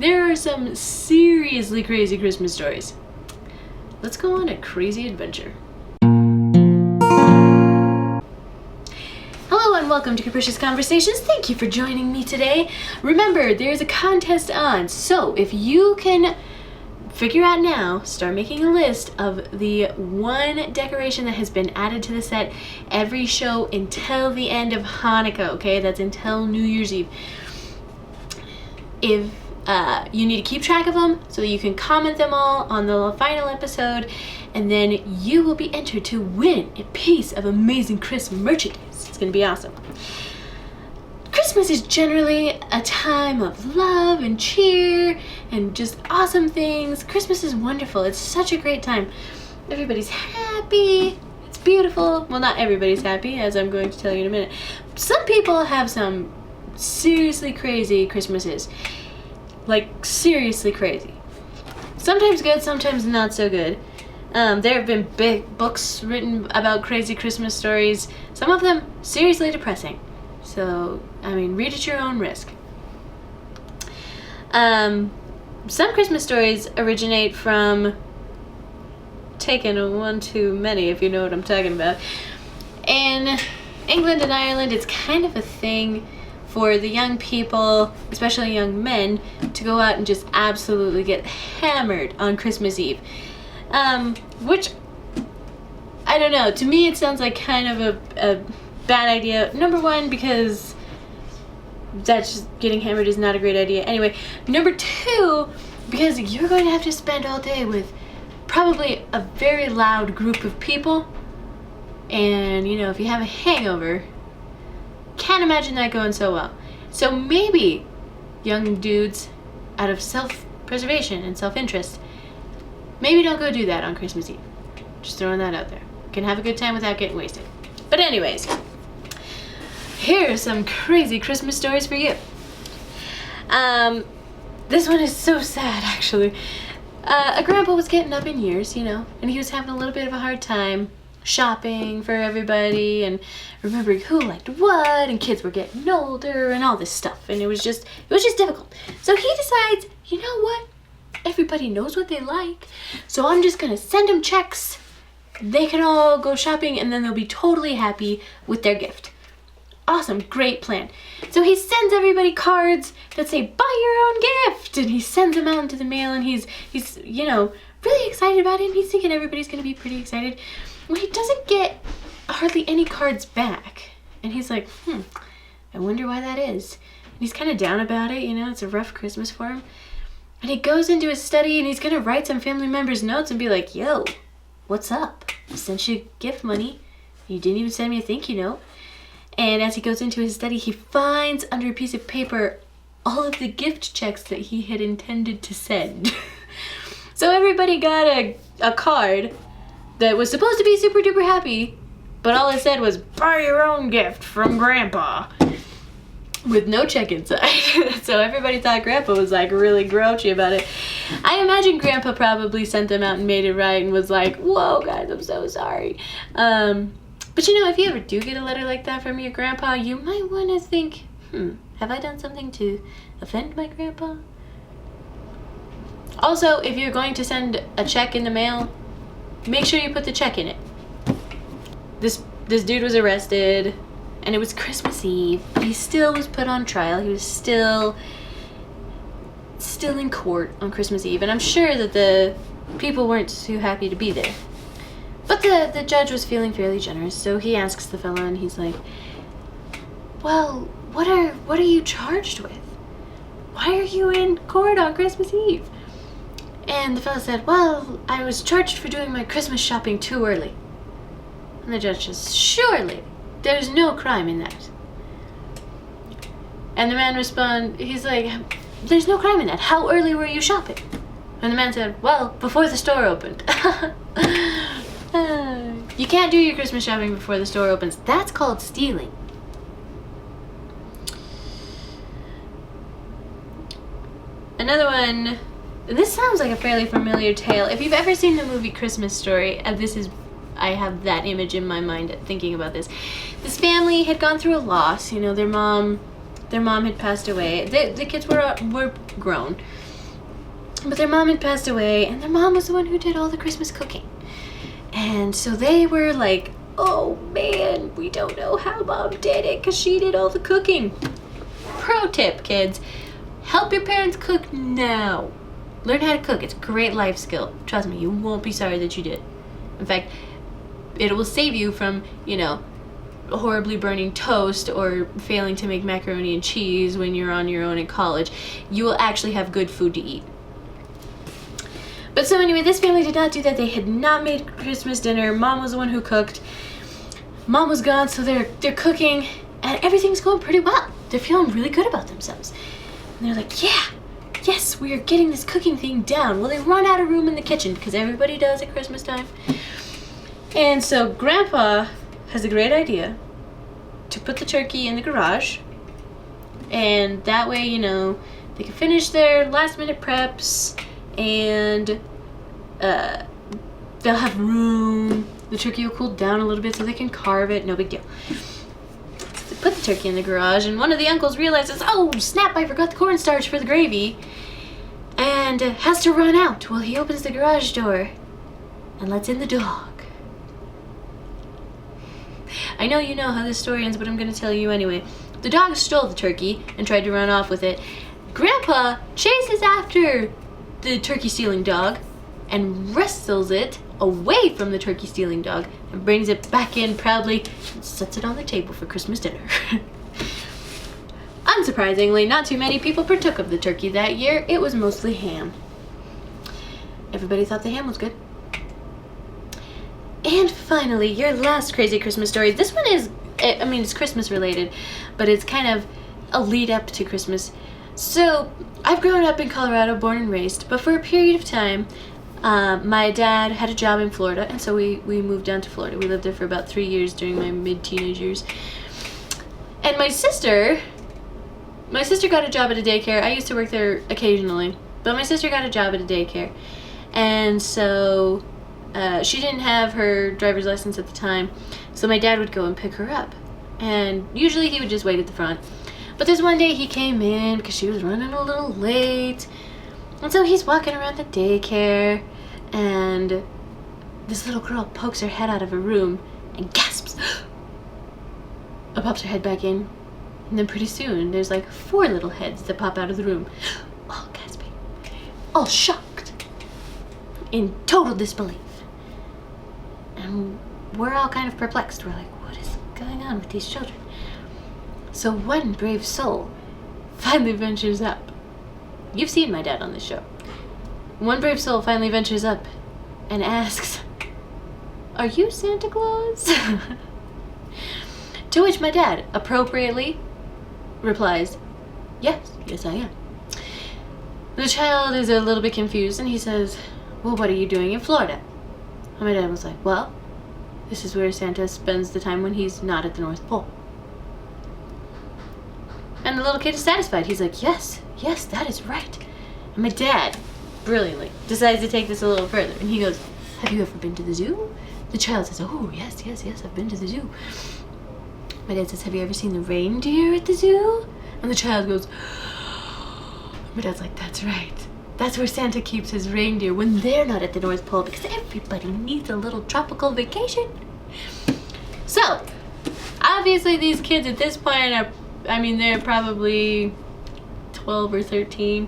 There are some seriously crazy Christmas stories. Let's go on a crazy adventure. Hello and welcome to Capricious Conversations. Thank you for joining me today. Remember, there's a contest on, so if you can figure out now, start making a list of the one decoration that has been added to the set every show until the end of Hanukkah, okay? That's until New Year's Eve. If you need to keep track of them so that you can comment them all on the final episode, and then you will be entered to win a piece of amazing Christmas merchandise. It's gonna be awesome. Christmas is generally a time of love and cheer and just awesome things. Christmas is wonderful. It's such a great time. Everybody's happy. It's beautiful. Well, not everybody's happy, as I'm going to tell you in a minute. Some people have some seriously crazy Christmases. Like, seriously crazy. Sometimes good, sometimes not so good. There have been big books written about crazy Christmas stories. Some of them seriously depressing. So, I mean, read at your own risk. Some Christmas stories originate from taken one too many, if you know what I'm talking about. In England and Ireland, it's kind of a thing for the young people, especially young men, to go out and just absolutely get hammered on Christmas Eve. Which, I don't know, to me it sounds like kind of a bad idea. Number one, because that's just, getting hammered is not a great idea anyway. Number two, because you're going to have to spend all day with probably a very loud group of people, and you know, if you have a hangover, can't imagine that going so well. So maybe young dudes, out of self-preservation and self-interest, maybe don't go do that on Christmas Eve. Just throwing that out there. You can have a good time without getting wasted. But anyways, here are some crazy Christmas stories for you. This one is so sad, actually. A grandpa was getting up in years, you know, and he was having a little bit of a hard time shopping for everybody and remembering who liked what, and kids were getting older and all this stuff, and it was just difficult. So he decides, you know what? Everybody knows what they like, so I'm just gonna send them checks. They can all go shopping and then they'll be totally happy with their gift. Awesome, great plan. So he sends everybody cards that say, buy your own gift, and he sends them out into the mail, and he's you know, really excited about it, and he's thinking everybody's gonna be pretty excited. Well, he doesn't get hardly any cards back, and he's like, I wonder why that is. And he's kind of down about it, you know, it's a rough Christmas for him. And he goes into his study and he's gonna write some family members' notes and be like, yo, what's up? I sent you gift money. You didn't even send me a thank you note. And as he goes into his study, he finds under a piece of paper all of the gift checks that he had intended to send. So everybody got a card that was supposed to be super duper happy, but all it said was, buy your own gift from Grandpa, with no check inside. So everybody thought Grandpa was like really grouchy about it. I imagine Grandpa probably sent them out and made it right and was like, whoa guys, I'm so sorry. But you know, if you ever do get a letter like that from your grandpa, you might want to think, have I done something to offend my grandpa? Also, if you're going to send a check in the mail, make sure you put the check in it. This dude was arrested, and it was Christmas Eve, but he still was put on trial. He was still in court on Christmas Eve, and I'm sure that the people weren't too happy to be there. But the judge was feeling fairly generous, so he asks the fella, and he's like, well, what are you charged with? Why are you in court on Christmas Eve? And the fella said, well, I was charged for doing my Christmas shopping too early. And the judge says, surely, there's no crime in that. And the man he's like, there's no crime in that. How early were you shopping? And the man said, well, before the store opened. You can't do your Christmas shopping before the store opens. That's called stealing. Another one, this sounds like a fairly familiar tale. If you've ever seen the movie Christmas Story, I have that image in my mind thinking about this. This family had gone through a loss. You know, their mom had passed away. The kids were grown, But their mom had passed away, and their mom was the one who did all the Christmas cooking. And so they were like, oh man, we don't know how mom did it because she did all the cooking. Pro tip, kids, help your parents cook now. Learn how to cook. It's a great life skill. Trust me, you won't be sorry that you did. In fact, it will save you from, horribly burning toast or failing to make macaroni and cheese when you're on your own in college. You will actually have good food to eat. But so anyway, this family did not do that. They had not made Christmas dinner. Mom was the one who cooked. Mom was gone, so they're cooking, and everything's going pretty well. They're feeling really good about themselves. And they're like, yes, we are getting this cooking thing down. Well, they run out of room in the kitchen, because everybody does at Christmas time. And so Grandpa has a great idea to put the turkey in the garage, and that way, they can finish their last minute preps, and they'll have room. The turkey will cool down a little bit so they can carve it. No big deal. So they put the turkey in the garage, and one of the uncles realizes, oh snap, I forgot the cornstarch for the gravy, and has to run out. Well, he opens the garage door and lets in the dog. I know you know how this story ends, but I'm going to tell you anyway. The dog stole the turkey and tried to run off with it. Grandpa chases after the turkey-stealing dog and wrestles it away from the turkey-stealing dog and brings it back in proudly and sets it on the table for Christmas dinner. Unsurprisingly, not too many people partook of the turkey that year. It was mostly ham. Everybody thought the ham was good. And finally, your last crazy Christmas story. This one is, it's Christmas related, but it's kind of a lead up to Christmas. So, I've grown up in Colorado, born and raised, but for a period of time, my dad had a job in Florida, and so we moved down to Florida. We lived there for about 3 years during my mid-teenage years. And my sister got a job at a daycare. I used to work there occasionally, but my sister got a job at a daycare. And so she didn't have her driver's license at the time, so my dad would go and pick her up. And usually he would just wait at the front. But this one day he came in because she was running a little late. And so he's walking around the daycare, and this little girl pokes her head out of her room and gasps. Pops her head back in. And then pretty soon there's like 4 little heads that pop out of the room, all gasping, all shocked, in total disbelief. And we're all kind of perplexed. We're like, what is going on with these children? So one brave soul finally ventures up. You've seen my dad on this show. One brave soul finally ventures up and asks, are you Santa Claus? To which my dad appropriately replies, yes I am. The child is a little bit confused, and he says, well, what are you doing in Florida? And my dad was like, well, this is where Santa spends the time when he's not at the North Pole. And the little kid is satisfied. He's like, yes, that is right. And my dad, brilliantly, decides to take this a little further. And he goes, have you ever been to the zoo? The child says, oh, yes, I've been to the zoo. My dad says, have you ever seen the reindeer at the zoo? And the child goes, my dad's like, that's right. That's where Santa keeps his reindeer when they're not at the North Pole, because everybody needs a little tropical vacation. So, obviously these kids at this point they're probably 12 or 13.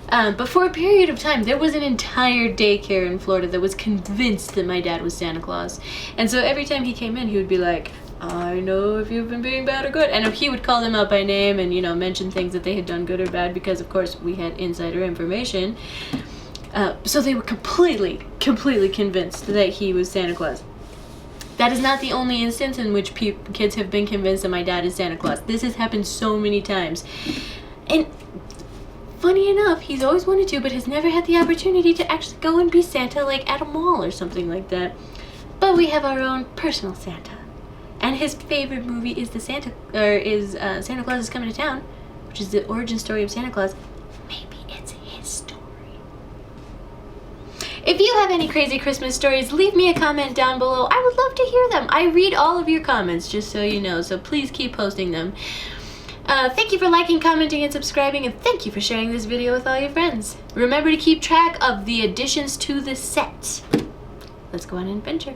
But for a period of time, there was an entire daycare in Florida that was convinced that my dad was Santa Claus. And so every time he came in, he would be like, I know if you've been being bad or good. And he would call them out by name and, mention things that they had done good or bad, because, of course, we had insider information. So they were completely convinced that he was Santa Claus. That is not the only instance in which kids have been convinced that my dad is Santa Claus. This has happened so many times. And funny enough, he's always wanted to, but has never had the opportunity to actually go and be Santa, like at a mall or something like that. But we have our own personal Santa. And his favorite movie is Santa Claus is Coming to Town, which is the origin story of Santa Claus. Maybe it's his story. If you have any crazy Christmas stories, leave me a comment down below. I would love to hear them. I read all of your comments, just so you know, so please keep posting them. Thank you for liking, commenting, and subscribing, and thank you for sharing this video with all your friends. Remember to keep track of the additions to the set. Let's go on and adventure.